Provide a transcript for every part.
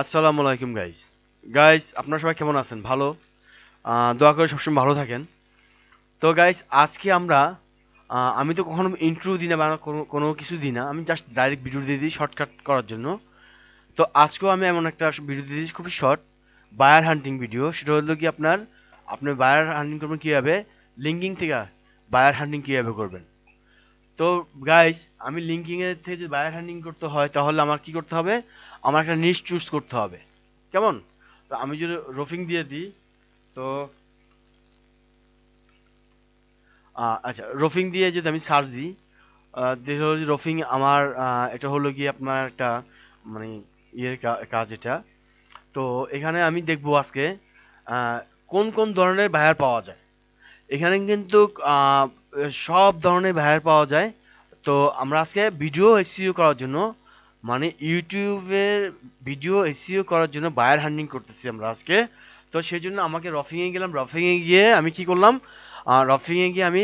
আসসালামু আলাইকুম গাইস আপনারা সবাই কেমন আছেন? ভালো? দোয়া করে সবসময় ভালো থাকেন। তো গাইস আজকে আমরা আমি তো কখনো ইন্ট্রো দিই না বা কোনো কিছু দিই না, আমি জাস্ট ডাইরেক্ট ভিডিও দিয়ে দিই শর্টকাট করার জন্য। তো আজকেও আমি এমন একটা ভিডিও দিয়ে দিচ্ছি, খুবই শর্ট বায়ার হান্টিং ভিডিও। সেটা হলো কি আপনি বায়ার হান্টিং করবেন কীভাবে, লিঙ্কিং থেকে বায়ার হান্টিং কীভাবে করবেন। তো গাইস আমি লিঙ্কিং এর থেকে যদি বায়ার হান্টিং করতে হয় তাহলে আমার কি করতে হবে, আমার একটা নিশ চুজ করতে হবে। কেমন? তো আমি যদি রফিং দিয়ে দিই, তো আচ্ছা রফিং দিয়ে যদি আমি সার্চ দিই, দেখো যে রফিং আমার এটা হলো গিয়ে আপনার একটা মানে কাজ এটা। তো এখানে আমি দেখবো আজকে আহ, কোন কোন ধরনের বায়ার পাওয়া যায়। এখানে কিন্তু আহ, সব ধরনের বায়ার পাওয়া যায়। তো আমরা আজকে ভিডিও এসইও করার জন্য, মানে ইউটিউবের ভিডিও এসইও করার জন্য বায়ার হান্টিং করতেছি আমরা আজকে। তো সেই জন্য আমাকে রফিং এ গেলাম, রফিং এ গিয়ে আমি কি করলাম, রফিং এ গিয়ে আমি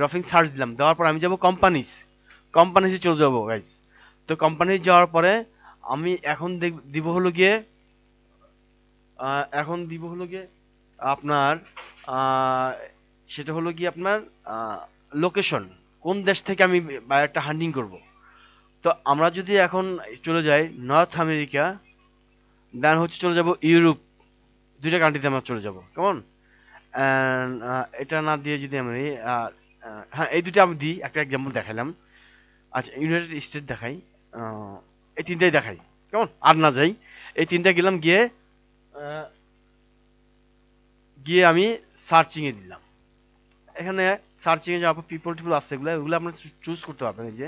রফিং সার্চ দিলাম, দেওয়ার পর আমি যাব কোম্পানিসে চলে যাবো গাইস। তো কোম্পানি যাওয়ার পরে আমি এখন দিব হলো গিয়ে এখন দিব হলো গিয়ে আপনার আহ, সেটা হলো গিয়ে আপনার লোকেশন, কোন দেশ থেকে আমি বায়ারটা হান্টিং করব। তো আমরা যদি এখন চলে যাই নর্থ আমেরিকা, দেন হচ্ছে চলে যাব ইউরোপ, দুইটা কান্ট্রিতে আমরা চলে যাব কেমন। এটা না দিয়ে যদি আমি হ্যাঁ এই দুটো আমি দিই, একটা এক্সাম্পল দেখাইলাম। আচ্ছা ইউনাইটেড স্টেট দেখাই, আহ, এই তিনটাই দেখাই কেমন, আর না যাই। এই তিনটা গেলাম, গিয়ে আহ, গিয়ে আমি সার্চিং এ দিলাম। এখানে সার্চিং এ যাওয়ার পর পিপল টিপল আছে, এগুলো এগুলো আপনারা চুজ করতে পারবেন, এই যে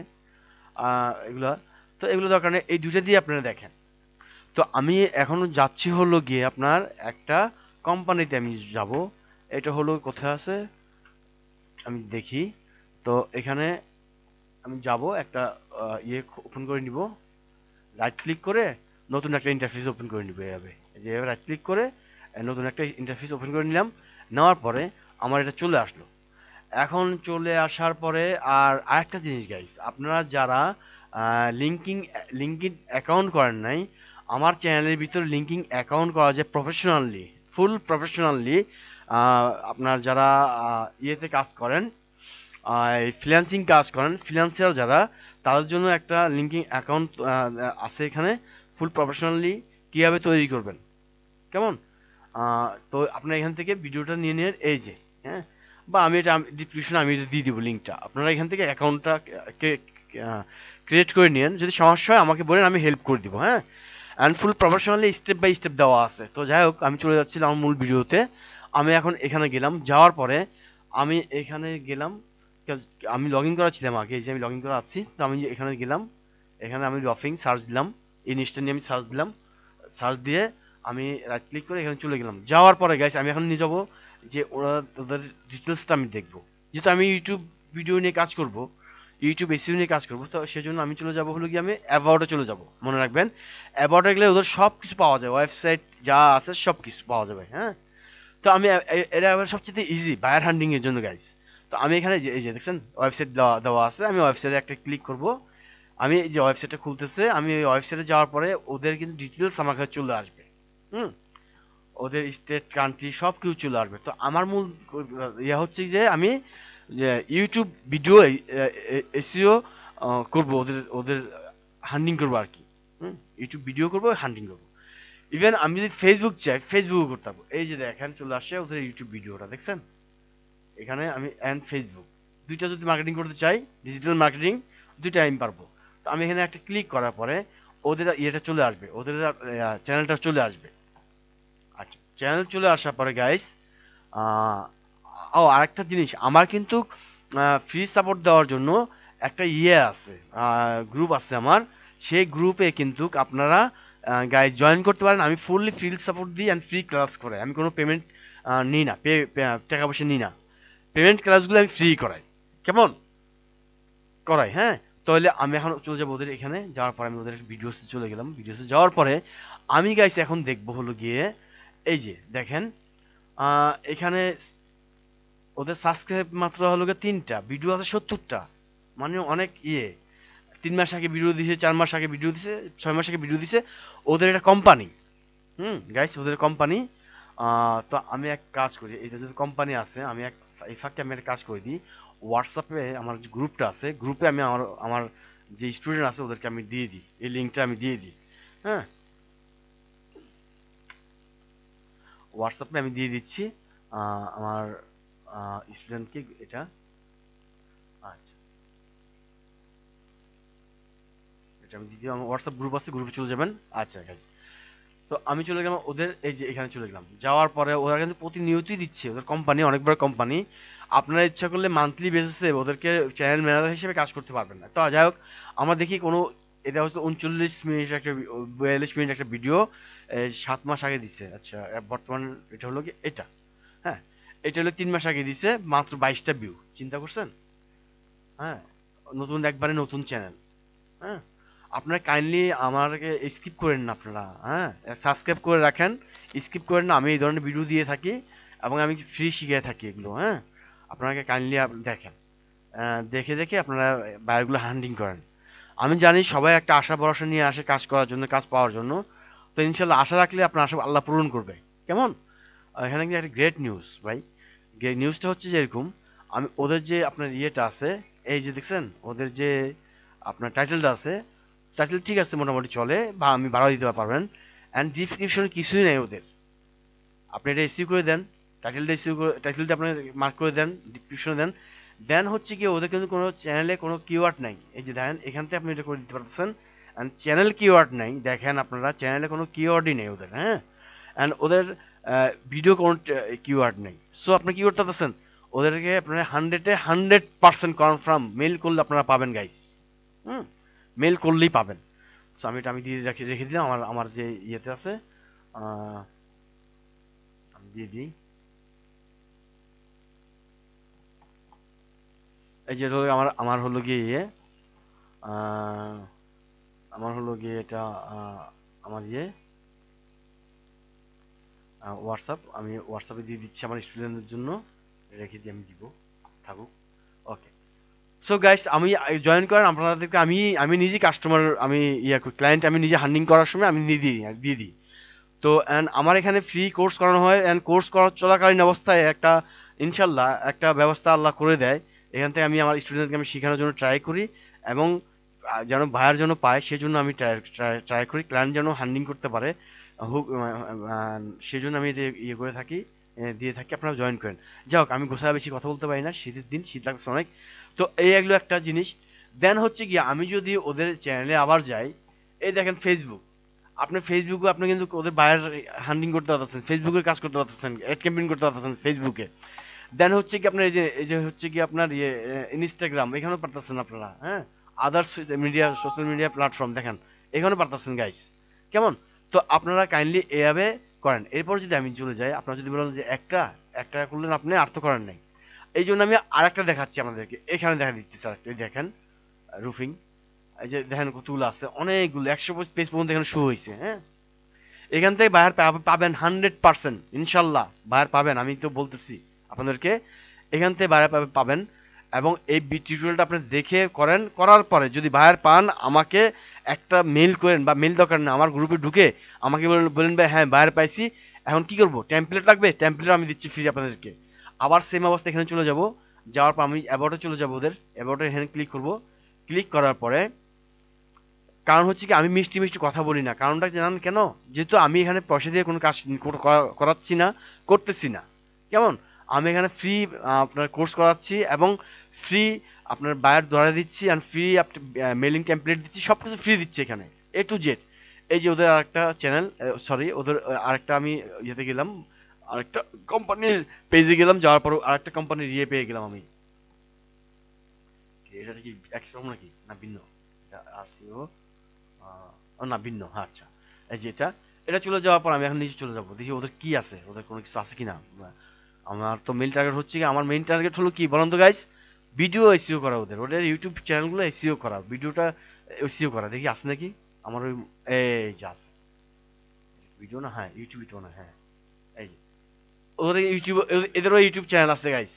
এগুলা। তো এগুলো দরকার নেই, এই দুটো দিয়ে আপনারা দেখেন। তো আমি এখন যাচ্ছি হলো গিয়ে আপনার একটা কোম্পানিতে আমি যাব। এটা হলো কোথায় আছে আমি দেখি। তো এখানে আমি যাব একটা ওপেন করে নিব, রাইট ক্লিক করে নতুন একটা ইন্টারফেস ওপেন করে নিব এভাবে। এই যে রাইট ক্লিক করে নতুন একটা ইন্টারফেস ওপেন করে নিলাম। নেওয়ার পরে আমার এটা চলে আসলো। এখন চলে আসার পরে আর আরেকটা জিনিস গাইস, আপনারা যারা লিঙ্কিং লিঙ্কিং অ্যাকাউন্ট করেন নাই, আমার চ্যানেলের ভিতরে লিঙ্কিং অ্যাকাউন্ট করা যায় প্রফেশনালি, ফুল প্রফেশনালি। আপনার যারা ইয়েতে কাজ করেন, ফ্রিল্যান্সিং কাজ করেন, ফ্রিল্যান্সার যারা, তাদের জন্য একটা লিঙ্কিং অ্যাকাউন্ট আছে এখানে, ফুল প্রফেশনালি কিভাবে তৈরি করবেন কেমন। তো আপনারা এখান থেকে ভিডিওটা নিয়ে নিন, এই যে হ্যাঁ, বা আমি এটা ডিসক্রিপশনে আমি এটা দিয়ে দিব লিঙ্কটা, আপনারা এখান থেকে অ্যাকাউন্টটা ক্রিয়েট করে নিন। যদি সমস্যা হয় আমাকে বলেন, আমি হেল্প করে দিব, হ্যাঁ। And full professionally step by step দেওয়া আছে। তো যাই হোক, আমি চলে যাচ্ছিলাম আমার মূল ভিডিওতে। আমি এখন এখানে গেলাম, যাওয়ার পরে আমি এখানে গেলাম, আমি লগ ইন করা ছিলাম আগে, এই যে আমি লগ ইন করা আছি। তো আমি এখানে গেলাম, এখানে আমি রফিং সার্চ দিলাম, এই জিনিসটা নিয়ে আমি সার্চ দিলাম। সার্চ দিয়ে আমি রাইট ক্লিক করে এখানে চলে গেলাম। যাওয়ার পরে গাইস আমি এখন নিয়ে যাবো যে ওদের ডিটেলসটা আমি দেখবো, যেহেতু আমি ইউটিউব ভিডিও নিয়ে কাজ করব, ইউটিউব এসইও নিয়ে কাজ করব। তো সেজন্য আমি চলে যাব হলো কি, আমি অ্যাবাউটে চলে যাব। মনে রাখবেন, অ্যাবাউটে গেলে ওদের সব কিছু পাওয়া যায়, ওয়েবসাইট যা আছে সব কিছু পাওয়া যাবে, হ্যাঁ। তো আমি এটা আবার সবচেয়ে ইজি বায়ার হান্ডিং এর জন্য গাইস। তো আমি এখানে এই যে দেখছেন ওয়েবসাইট দেওয়া দেওয়া আছে, আমি ওয়েবসাইটে একটা ক্লিক করব। আমি এই যে ওয়েবসাইটটা খুলতেছে, আমি ওই ওয়েবসাইটে যাওয়ার পরে ওদের কিন্তু ডিটেলস আমার কাছে চলে আসবে। হুম, ওদের স্টেট কান্ট্রি সব কিছু চলে আসবে। তো আমার মূল ইয়া হচ্ছে যে আমি ইউটিউব ভিডিও এসইও করব, ওদের ওদের হান্ডিং করবো আর কি। ইউটিউব ভিডিও করবো, হান্ডিং করবো। ইভেন আমি যদি ফেসবুক চাই, ফেসবুকও করতে পারবো। এই যে দেখেন চলে আসছে ওদের ইউটিউব ভিডিওটা, দেখছেন এখানে আমি অ্যান্ড ফেসবুক দুইটা যদি মার্কেটিং করতে চাই, ডিজিটাল মার্কেটিং, দুইটা আমি পারবো। তো আমি এখানে একটা ক্লিক করার পরে ওদের ইয়েটা চলে আসবে, ওদের চ্যানেলটা চলে আসবে। আচ্ছা চ্যানেল চলে আসার পরে গাইস, ও আরেকটা জিনিস, আমার কিন্তু ফ্রি সাপোর্ট দেওয়ার জন্য একটা ইয়ে আছে, গ্রুপ আছে আমার। সেই গ্রুপে কিন্তু আপনারা গাইস জয়েন করতে পারেন। আমি ফুললি ফ্রি সাপোর্ট দিই অ্যান্ড ফ্রি ক্লাস করে, আমি কোনো পেমেন্ট নিই না, টাকা পয়সা নিই না। পেমেন্ট ক্লাসগুলো আমি ফ্রি করাই কেমন, করাই, হ্যাঁ। তাহলে আমি এখন চলে যাবো ওদের এখানে। যাওয়ার পরে আমি ওদের ভিডিওসে চলে গেলাম, ভিডিওসে যাওয়ার পরে আমি গাইস এখন দেখবো হলো গিয়ে, এই যে দেখেন এখানে ওদের সাবস্ক্রাইব মাত্র হলো গিয়ে 3টা, ভিডিও আছে 70টা, মানে অনেক ইয়ে। 3 মাস আগে ভিডিও দিছে, 4 মাস আগে ভিডিও দিছে, 6 মাস আগে ভিডিও দিছে। ওদের এটা কোম্পানি, গাইস ওদের কোম্পানি। তো আমি এক কাজ করি, এই যে কোম্পানি আছে, আমি এই ফাঁকে আমি একটা কাজ করে দিই। হোয়াটসঅ্যাপে আমার যে গ্রুপটা আছে, গ্রুপে আমি আমার আমার যে স্টুডেন্ট আছে ওদেরকে আমি দিয়ে দিই, এই লিঙ্কটা আমি দিয়ে দিই। হ্যাঁ, হোয়াটসঅ্যাপে আমি দিয়ে দিচ্ছি আমার স্টুডেন্টকে এটা। আচ্ছা, এটা আমি দিয়ে দিই, আমার হোয়াটসঅ্যাপ গ্রুপ আছে, গ্রুপে চলে যাবেন। আচ্ছা গাইস, তো আমি চলে গেলাম ওদের, এই যে এখানে চলে গেলাম। যাওয়ার পরে ওরা কিন্তু প্রতিনিয়তই দিচ্ছে, ওদের কোম্পানি অনেক বড় কোম্পানি। আপনারা ইচ্ছা করলে মান্থলি বেসিসে ওদেরকে চ্যানেল ম্যানেজার হিসেবে কাজ করতে পারবেন না। তো যাই হোক, আমরা দেখি কোনো, এটা হচ্ছে 39 মিনিট একটা 42 মিনিট একটা ভিডিও 7 মাস আগে দিছে। আচ্ছা, বর্তমান এটা হলো কি এটা, হ্যাঁ, এটা হলো 3 মাস আগে দিছে, মাত্র 22টা ভিউ। চিন্তা করছেন? হ্যাঁ, নতুন, একবারে নতুন চ্যানেল। হ্যাঁ, আপনারা কাইন্ডলি আমাকে স্কিপ করেন না আপনারা, হ্যাঁ, সাবস্ক্রাইব করে রাখেন, স্কিপ করেন না। আমি এই ধরনের ভিডিও দিয়ে থাকি এবং আমি ফ্রি শিখিয়ে থাকি এগুলো। হ্যাঁ, আপনাকে কাইন্ডলি দেখেন, দেখে দেখে আপনারা বায়ারগুলো হ্যান্ডিং করেন। আমি জানি সবাই একটা আশা ভরসা নিয়ে আসে কাজ করার জন্য, কাজ পাওয়ার জন্য। তো ইনশাল্লাহ আশা রাখলে আপনার আশা আল্লাহ পূরণ করবে। কেমন? এখানে কিন্তু একটা গ্রেট নিউজ ভাই। গ্রেট নিউজটা হচ্ছে যে এরকম, আমি ওদের যে আপনার ইয়েটা আছে, এই যে দেখছেন ওদের যে আপনার টাইটেলটা আছে, টাইটেল ঠিক আছে, মোটামুটি চলে, বা আমি বাড়াও দিতে পারবেন। অ্যান্ড ডিসক্রিপশন কিছুই নেই ওদের। আপনি এটা এসইউ করে দেন, টাইটেলটা এসইউ করে, টাইটেলটা আপনি মার্ক করে দেন, ডিসক্রিপশনে দেন। দেন হচ্ছে কি ওদের কিন্তু কোনো চ্যানেলে কোনো কিওয়ার্ড নাই। এই যে দেখেন এখান থেকে আপনি এটা করে দিতে পারতেছেন। অ্যান্ড চ্যানেল কিওয়ার্ড নাই, দেখেন আপনারা চ্যানেলে কোনো কিওয়ার্ডই নেই ওদের। হ্যাঁ, অ্যান্ড ওদের ভিডিও কোনো কিওয়ার্ড নেই। সো আপনি কি করতে পারতেছেন, ওদেরকে আপনারা 100% কনফার্ম মেল করলে আপনারা পাবেন গাইস। হুম, মেল করলেই পাবেন। সো আমি এটা আমি দিয়ে রেখে দিলাম আমার আমার যে ইয়েতে আছে, আহ, আমি দিয়ে দিই। এই যে হলো আমার আমার হলো গিয়ে ইয়ে, আহ, আমার হলো গিয়ে এটা, আমার ইয়ে হোয়াটসঅ্যাপ, আমি হোয়াটসঅ্যাপে দিয়ে দিচ্ছি আমার স্টুডেন্টদের জন্য, রেখে দিয়ে আমি দিব, থাকুক। ওকে। সো গাইস, আমি জয়েন করেন আপনাদেরকে, আমি আমি নিজে কাস্টমার, আমি ক্লায়েন্ট আমি নিজে হান্ডিং করার সময় আমি দিয়ে দিই। তো অ্যান্ড আমার এখানে ফ্রি কোর্স করানো হয়, অ্যান্ড কোর্স করার চলাকালীন অবস্থায় একটা ইনশাল্লাহ একটা ব্যবস্থা আল্লাহ করে দেয়। এখান থেকে আমি আমার স্টুডেন্টকে আমি শেখানোর জন্য ট্রাই করি, এবং যেন ভাইয়ার জন্য পায় সেজন্য আমি ট্রাই করি, ক্লায়েন্ট যেন হ্যান্ডিং করতে পারে হুক, সেই জন্য আমি এটা ইয়ে করে থাকি, দিয়ে থাকি। আপনারা জয়েন করেন। যাই হোক, আমি গোছায় বেশি কথা বলতে পারি না, শীতের দিন, শীত লাগছে অনেক। তো এই এগুলো একটা জিনিস। দেন হচ্ছে কি, আমি যদি ওদের চ্যানেলে আবার যাই, এই দেখেন ফেসবুক, আপনি ফেসবুকে আপনি কিন্তু ওদের বায়ার হ্যান্ডিং করতে পারতেছেন, ফেসবুকের কাজ করতে পারতেছেন, অ্যাড ক্যাম্পেইন করতে পারতেছেন ফেসবুকে। দেন হচ্ছে কি আপনার এই যে হচ্ছে কি আপনার ইয়ে ইনস্টাগ্রাম, এখানেও পারতেছেন আপনারা। হ্যাঁ, others media, social media platform দেখেন, এখানেও পারতেছেন গাইস। কেমন? তো আপনারা কাইন্ডলি এভাবে করেন। এরপর যদি আমি চলে যাই, আপনারা যদি বলেন যে একটা একটা করলেন আপনি, আর তো করেন নাই, এই জন্য আমি আরেকটা দেখাচ্ছি আপনাদেরকে। এখানে দেখা দিচ্ছি আরেকটা, এই দেখেন রুফিং, এই যে দেখেন কতগুলো আছে, অনেকগুলো 100 পেজ পর্যন্ত এখানে শো হয়েছে। হ্যাঁ, এখান থেকে বায়ার পাবেন 100%, ইনশাল্লাহ বায়ার পাবেন, আমি তো বলতেছি আপনাদেরকে, এখান থেকে বায়ার পাবেন। এবং এই টিউটোরিয়ালটা আপনি দেখে করেন, করার পরে যদি বায়ার পান, আমাকে একটা মেল করেন, বা মেল দরকার না, আমার গ্রুপে ঢুকে আমাকে বলেন ভাই হ্যাঁ বায়ার পাইছি, এখন কি করব, টেমপ্লেট লাগবে, টেমপ্লেট আমি দিচ্ছি ফ্রি আপনাদেরকে। আবার সেম অবস্থা এখানে চলে যাব, যাওয়ার পর আমি অ্যাবাউটে চলে যাব, ওদের অ্যাবাউটে এখানে ক্লিক করব। ক্লিক করার পরে, কারণ হচ্ছে কি আমি মিষ্টি মিষ্টি কথা বলি না, কারণটা জানান কেন? যেহেতু আমি এখানে পয়সা দিয়ে কোনো কাজ করাচ্ছি না, করতেছি না। কেমন? আমি এখানে ফ্রি আপনার কোর্স করাচ্ছি, এবং ফ্রি আপনার বায়ার ধরা দিচ্ছি, আর ফ্রি মেলিং টেমপ্লেট দিচ্ছি, সবকিছু ফ্রি দিচ্ছি এখানে, A to Z। এই যে ওদের আরেকটা চ্যানেল, সরি ওদের আরেকটা, আমি ইয়েতে গেলাম, আরেকটা কোম্পানির পেজে গেলাম, যাওয়ার পর আরেকটা কোম্পানির ইয়ে পেয়ে গেলাম আমি। এটা কি একরকম নাকি না ভিন্ন? এটা RCO, ও না ভিন্ন, হ্যাঁ আচ্ছা। এই যে এটা, এটা চলে যাওয়ার পর আমি এখন নিচে চলে যাবো, দেখি ওদের কি আছে, ওদের কোনো কিছু আছে কিনা। আমার তো মেইন টার্গেট হচ্ছে কি, আমার মেইন টার্গেট হলো কি বলুন তো গাইস, ভিডিও এসইও করা, ওদের ওদের ইউটিউব চ্যানেলগুলো এসইও করা, ভিডিওটা এসইও করা, দেখি আছে নাকি আমার ওই, এই যে আছে ভিডিও না, হ্যাঁ ইউটিউবই তো না, হ্যাঁ এই যে ওদের ইউটিউব, এদেরও ইউটিউব চ্যানেল আছে গাইস।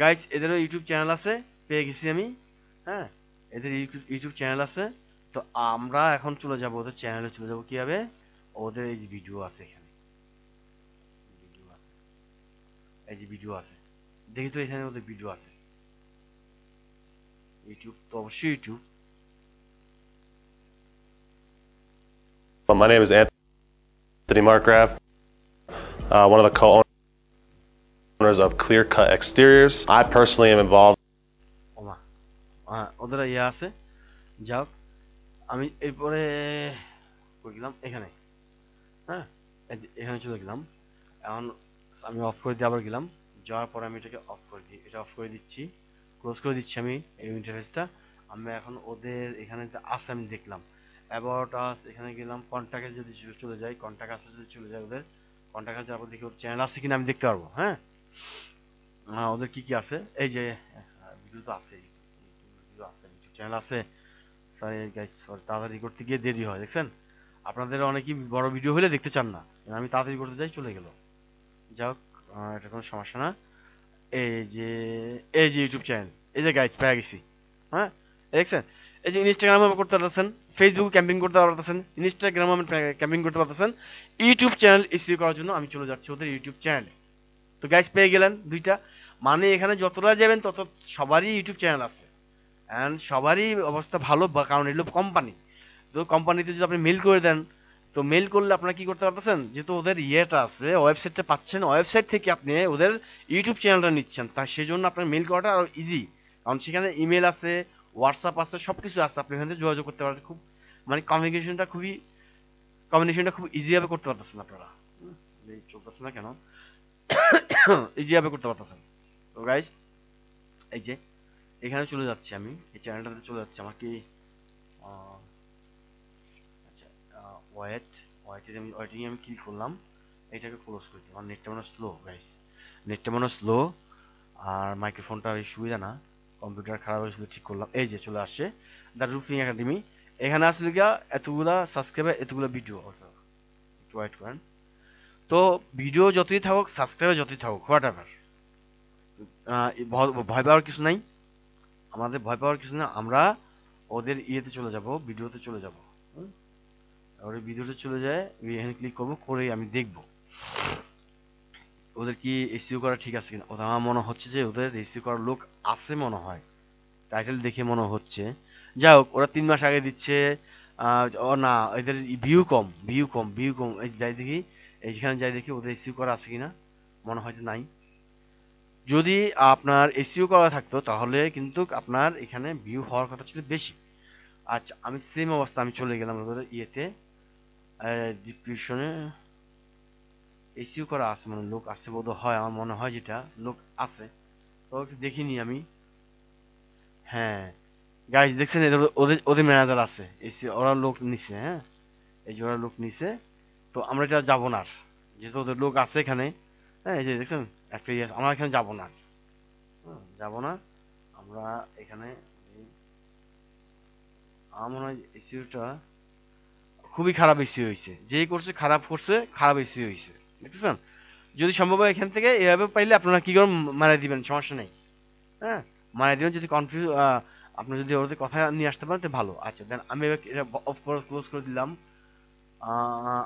গাইস এদেরও ইউটিউব চ্যানেল আছে, পেয়ে গেছি আমি। হ্যাঁ, এদের ইউটিউব চ্যানেল আছে। তো আমরা এখন চলে যাব ওদের চ্যানেলে, চলে যাব কিভাবে, ওদের এই যে ভিডিও আছে, এখানে ভিডিও আছে, এই যে ভিডিও আছে, দেখি তো এখানে ওদের ভিডিও আছে। ইউটিউব তো অবশ্যই YouTube. Well, my name is Anthony Markgraf, one of the co-owners of Clear Cut Exteriors. I personally am involved. ওমা, ওদের ইয়ে আছে। যাক, আমি এরপরে কই গেলাম, এখানে, হ্যাঁ, এখানে চলে গেলাম। এখন আমি অফ করে দিয়ে আবার গেলাম, যাওয়ার পরে আমি এটাকে অফ করে দিই, এটা অফ করে দিচ্ছি, ক্লোজ করে দিচ্ছি আমি এই ইন্টারফেসটা। আমি এখন ওদের এখানে আছে আমি দেখলাম, অ্যাবাউট আস, এখানে গেলাম, কন্ট্যাক্টে যদি চলে যাই, কন্ট্যাক্ট আসে যদি চলে যায়, ওদের কন্ট্যাক্টে যাওয়ার পর দেখি ওর চ্যানেল আছে কিনা আমি দেখতে পারবো। হ্যাঁ, ওদের কি কি আছে, এই যে ভিডিও তো আছে, ভিডিও আছে, ইউটিউব চ্যানেল আছে। সরি গাইস, সরি, তাড়াতাড়ি করতে গিয়ে দেরি হয়, দেখছেন? আপনাদের অনেকেই বড় ভিডিও হলে দেখতে চান না, আমি তাড়াতাড়ি করতে যাই, চলে গেল। যাক, এটা কোনো সমস্যা না। এই যে, এই যে ইউটিউব চ্যানেল, এই যে গাইস পেয়ে গেছি। হ্যাঁ, দেখছেন? এই যে ইনস্টাগ্রামে করতে পারতেছেন, ফেসবুক ক্যাম্পিং করতে পারতেছেন, ইনস্টাগ্রামে ক্যাম্পিং করতে পারতেছেন। ইউটিউব চ্যানেল এসইও করার জন্য আমি চলে যাচ্ছি ওদের ইউটিউব চ্যানেলে। তো গাইস পেয়ে গেলেন দুইটা, মানে এখানে যতটা যাবেন তত সবারই ইউটিউব চ্যানেল আছে, অ্যান্ড সবারই অবস্থা ভালো, কারণ এগুলো কোম্পানি। তো কোম্পানিতে যদি আপনি মেল করে দেন, তো মেল করলে আপনারা কি করতে পারতেছেন, যেহেতু ওদের ইয়েটা আছে, ওয়েবসাইটটা পাচ্ছেন, ওয়েবসাইট থেকে আপনি ওদের ইউটিউব চ্যানেলটা নিচ্ছেন, তা সেই জন্য আপনার মেল করাটা আরো ইজি, কারণ সেখানে ইমেল আছে, হোয়াটসঅ্যাপ আছে, সবকিছু আছে, আপনি এখান থেকে যোগাযোগ করতে পারেন। খুব মানে কমিউনিকেশনটা খুব ইজি ভাবে করতে পারতেছেন আপনারা। চলতেছে না কেন, ইজি ভাবে করতে পারতেছেন। তো গাইস, এই যে এখানে চলে যাচ্ছি আমি, এই চ্যানেলটাতে চলে যাচ্ছি, আমার কি আচ্ছা, ওয়েটের আমি ওয়েটিং আমি ক্লিক করলাম, এটাকে ক্লোজ করে দিই, আমার নেটটা মনে স্লো গাইস, নেটটা মনে স্লো, আর মাইক্রোফোনটা এই সুবিধা না, কম্পিউটার খারাপ হয়েছিল, ঠিক করলাম, এই যে চলে আসছে দ্য রুফিং একাডেমি। এখানে আসলে গিয়া এতগুলা সাবস্ক্রাইবার, এতগুলা ভিডিও, একটু ওয়েট করেন। তো ভিডিও যতই থাকুক, সাবস্ক্রাইবার যতই থাকুক, হোয়াট এভার, ভয় পাওয়ার কিছু নাই, আমাদের ভয় পাওয়ার কিছু না, আমরা ওদের ইয়েতে চলে যাব, ভিডিওতে চলে যাব। ওর ভিডিওতে চলে যায়, এখানে ক্লিক করবো, করে আমি দেখব ওদের কি এসইও করা ঠিক আছে কিনা। ওদের আমার মনে হচ্ছে যে ওদের এসইও করার লোক আছে মনে হয়, টাইটেল দেখে মনে হচ্ছে। যাই হোক, ওরা 3 মাস আগে দিচ্ছে, ও না, এদের ভিউ কম, এই যাই দেখি, এইখানে যাই দেখি ওদের এসইও করা আছে কিনা, মনে হয় যে নাই। যদি আপনার এসইও করা থাকতো তাহলে কিন্তু আপনার এখানে ভিউ হওয়ার কথা ছিল বেশি। আচ্ছা, আমি সেম অবস্থা, আমি চলে গেলাম ওদের ইয়েতে, ডিসক্রিপশনে এসইও করা আছে, মানে লোক আছে বোধ হয়, আমার মনে হয় যেটা লোক আছে, তো একটু দেখিনি আমি। হ্যাঁ গাইজ, দেখছেন এদের ওদের ওদের ম্যানেজার আছে, এসইও ওরা লোক নিছে। হ্যাঁ, এই যে ওরা লোক নিছে, তো আমরা এটা যাবো না আর, যেহেতু ওদের লোক আছে এখানে। হ্যাঁ, এই যে দেখছেন একটা ইয়ে, আমরা এখানে যাবো না, যাবো না আমরা এখানে। আমার মনে হয় এসইওটা খুবই খারাপ এসইও হয়েছে, যেই করছে খারাপ করছে, খারাপ এসইও হয়েছে, দেখতেছেন? যদি সম্ভব হয় এখান থেকে এভাবে পাইলে আপনারা কি করেন, মারা দিবেন, সমস্যা নেই। হ্যাঁ, মারা দিবেন, যদি কনফিউজ, আপনি যদি ওদের কথা নিয়ে আসতে পারেন তো ভালো। আচ্ছা, দেন আমি এবার এটা অফ করে ক্লোজ করে দিলাম।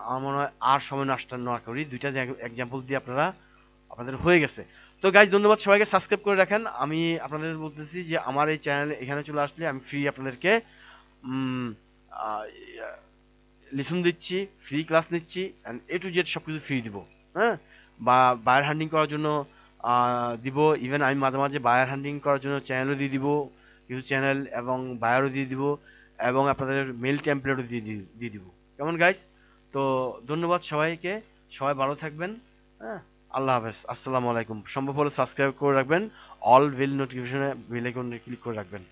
আমার মনে হয় আর সময় নষ্ট না করি, দুইটা এক্সাম্পল দিয়ে আপনাদের হয়ে গেছে। তো গাইজ, ধন্যবাদ সবাইকে, সাবস্ক্রাইব করে রাখেন। আমি আপনাদের বলতেছি যে আমার এই চ্যানেলে এখানে চলে আসলে আমি ফ্রি আপনাদেরকে লিসন দিচ্ছি, ফ্রি ক্লাস নিচ্ছি, এন্ড এ টু জেড সবকিছু ফ্রি দিব। হ্যাঁ, বা বায়ার হ্যান্ডিং করার জন্য দিব, ইভেন আমি মাঝে মাঝে বায়ার হ্যান্ডিং করার জন্য চ্যানেলও দিয়ে দিব, কিছু চ্যানেল এবং বায়ারও দিয়ে দিব, এবং আপনাদের মেল টেমপ্লেটও দিয়ে দিব। কেমন গাইস? তো ধন্যবাদ সবাইকে, সবাই ভালো থাকবেন। হ্যাঁ, আল্লাহ হাফেজ, আসসালামু আলাইকুম। সম্ভব হলে সাবস্ক্রাইব করে রাখবেন, অল বেল নোটিফিকেশনে বেল আইকনে ক্লিক করে রাখবেন।